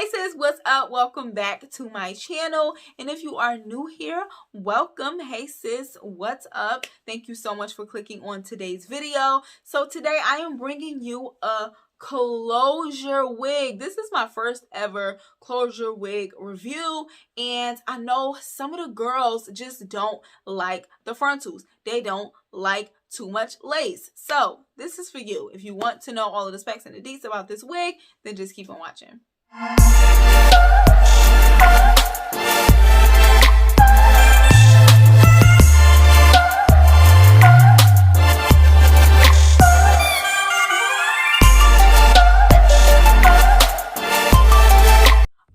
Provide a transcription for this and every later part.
Hey sis, what's up? Welcome back to my channel, and if you are new here, welcome. Hey sis, what's up? Thank you so much for clicking on today's video. So today I am bringing you a closure wig. This is my first ever closure wig review, and I know some of the girls just don't like the frontals. They don't like too much lace. So this is for you. If you want to know all of the specs and the deets about this wig, then just keep on watching.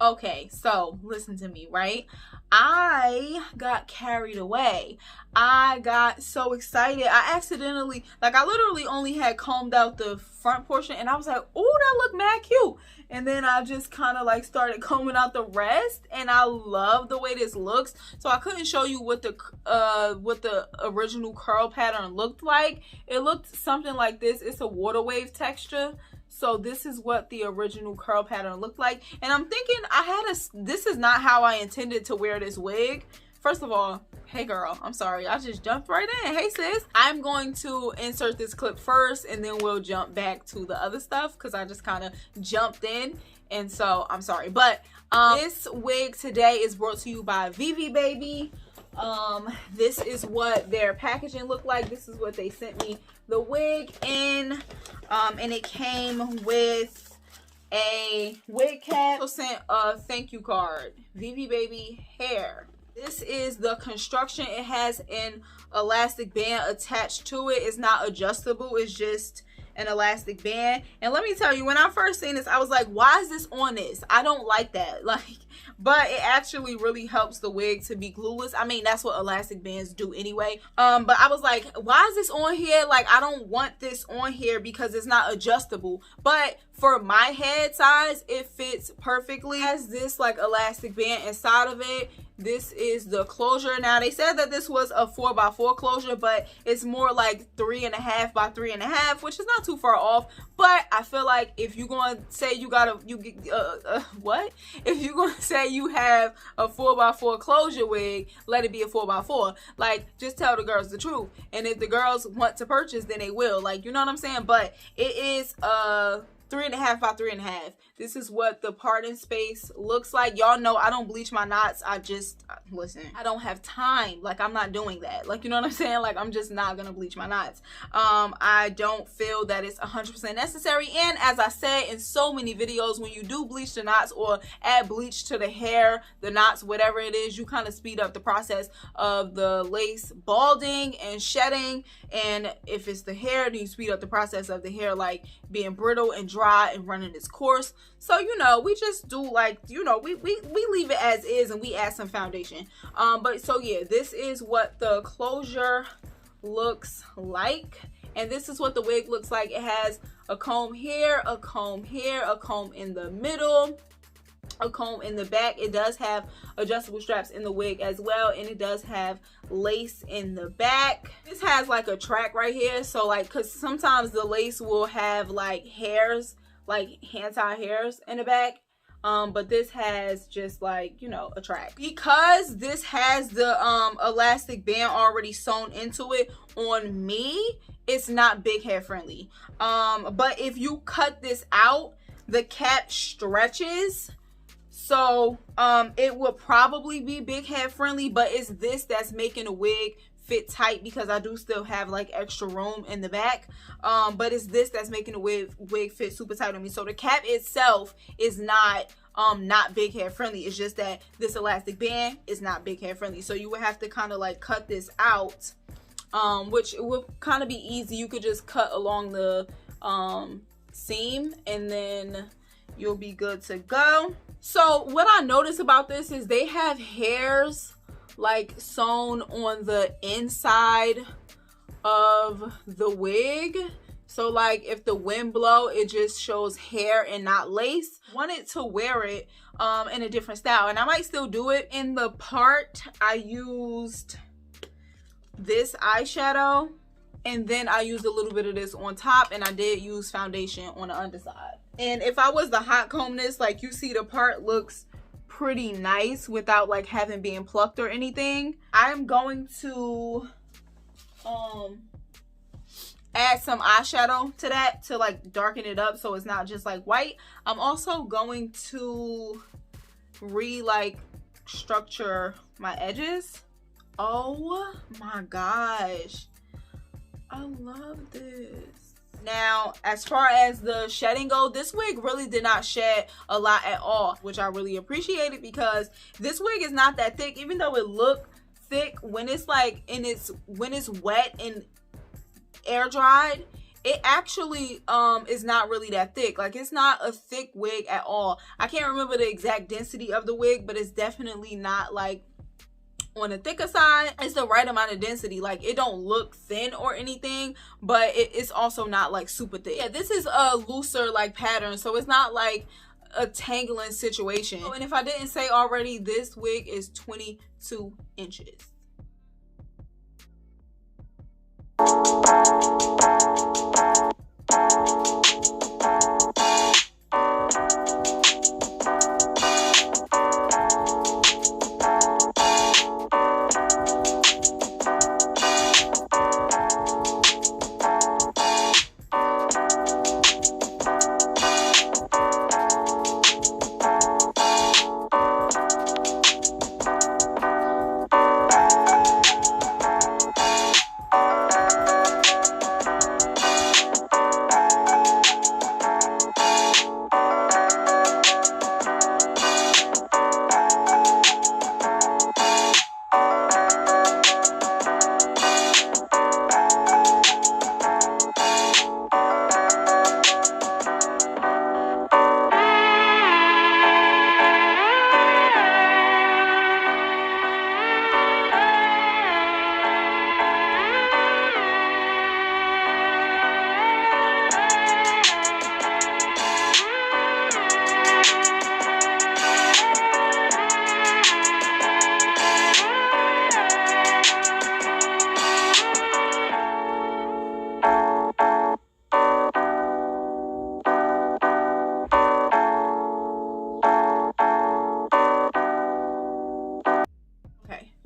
Okay, so listen to me, right? I got carried away. I got so excited. I accidentally, I literally only had combed out the front portion, and I was like, oh, that look mad cute. And then I just kind of started combing out the rest, and I love the way this looks. So I couldn't show you what the original curl pattern looked like. It looked something like this. It's a water wave texture. So this is what the original curl pattern looked like. And I'm thinking this is not how I intended to wear this wig. First of all, hey girl, I'm sorry. I just jumped right in. Hey sis. I'm going to insert this clip first, and then we'll jump back to the other stuff because I just kind of jumped in. And so I'm sorry. But this wig today is brought to you by VIVIBabi. This is what their packaging looked like. This is what they sent me the wig in, and it came with a wig cap. Also sent a thank you card. VIVIBabi hair. This is the construction. It has an elastic band attached to it. It's not adjustable. It's just an elastic band. And let me tell you, when I first seen this, I was like, why is this on this? I don't like that. But it actually really helps the wig to be glueless. I mean, that's what elastic bands do anyway. But I was like, why is this on here? I don't want this on here because it's not adjustable. But for my head size, it fits perfectly. It has this elastic band inside of it. This is the closure. Now they said that this was a 4x4 closure, but it's more like 3.5 by 3.5, which is not too far off. But I feel like if you're going to say if you're going to say you have a 4x4 closure wig, let it be a 4x4. Just tell the girls the truth. And if the girls want to purchase, then they will. You know what I'm saying? But it is 3.5 by 3.5. This is what the parting space looks like. Y'all know I don't bleach my knots. Listen, I don't have time. I'm not doing that. You know what I'm saying? I'm just not gonna bleach my knots. I don't feel that it's 100% necessary. And as I said in so many videos, when you do bleach the knots or add bleach to the hair, the knots, whatever it is, you kind of speed up the process of the lace balding and shedding. And if it's the hair, then you speed up the process of the hair being brittle and dry and running its course. So we just do we leave it as is, and we add some foundation. But so yeah, this is what the closure looks like, and this is what the wig looks like. It has a comb here, a comb here, a comb in the middle, a comb in the back. It does have adjustable straps in the wig as well, and it does have lace in the back. This has a track right here, so because sometimes the lace will have hairs, hand tie hairs in the back, but this has just a track. Because this has the elastic band already sewn into it, on me it's not big hair friendly. But if you cut this out, the cap stretches, so it would probably be big head friendly. But it's this that's making the wig fit tight, because I do still have extra room in the back. But it's this that's making the wig fit super tight on me. So the cap itself is not big hair friendly. It's just that this elastic band is not big hair friendly. So you would have to kind of cut this out, which would kind of be easy. You could just cut along the seam, and then you'll be good to go. So what I noticed about this is they have hairs sewn on the inside of the wig. So if the wind blow, it just shows hair and not lace. Wanted to wear it in a different style, and I might still do it. In the part, I used this eyeshadow, and then I used a little bit of this on top, and I did use foundation on the underside. And if I was to hot comb this, like, you see the part looks pretty nice without like having been plucked or anything. I'm going to add some eyeshadow to that to like darken it up so it's not just like white. I'm also going to structure my edges. Oh my gosh, I love this. Now, as far as the shedding go, this wig really did not shed a lot at all, which I really appreciated because this wig is not that thick. Even though it looked thick, when it's like when it's wet and air dried, it actually is not really that thick. Like, it's not a thick wig at all. I can't remember the exact density of the wig, but it's definitely not like on the thicker side. It's the right amount of density. Like, it don't look thin or anything, but it's also not like super thick. Yeah, this is a looser like pattern, so it's not like a tangling situation. Oh, and if I didn't say already, this wig is 22 inches.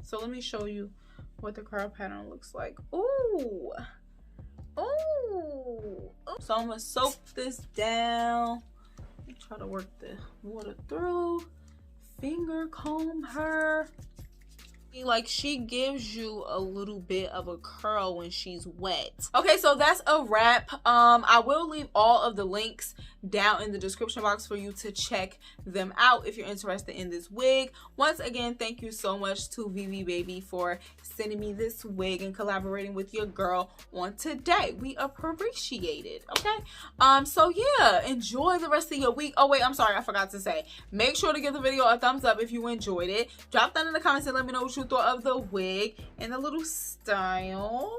So let me show you what the curl pattern looks like. Ooh. Ooh. So I'm gonna soak this down. Try to work the water through. Finger comb her. Like, she gives you a little bit of a curl when she's wet. Okay, so that's a wrap. I will leave all of the links down in the description box for you to check them out if you're interested in this wig. Once again, thank you so much to ViviBabi for sending me this wig and collaborating with your girl on today. We appreciate it. Okay, so yeah, enjoy the rest of your week. Oh wait, I'm sorry, I forgot to say, make sure to give the video a thumbs up if you enjoyed it. Drop that in the comments and let me know what you thought of the wig and the little style.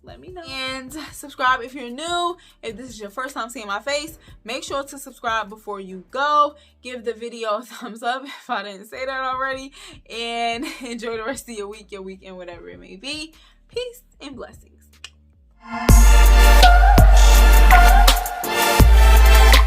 Let me know. And subscribe if you're new. If this is your first time seeing my face, make sure to subscribe before you go. Give the video a thumbs up if I didn't say that already. And enjoy the rest of your week, your weekend, whatever it may be. Peace and blessings.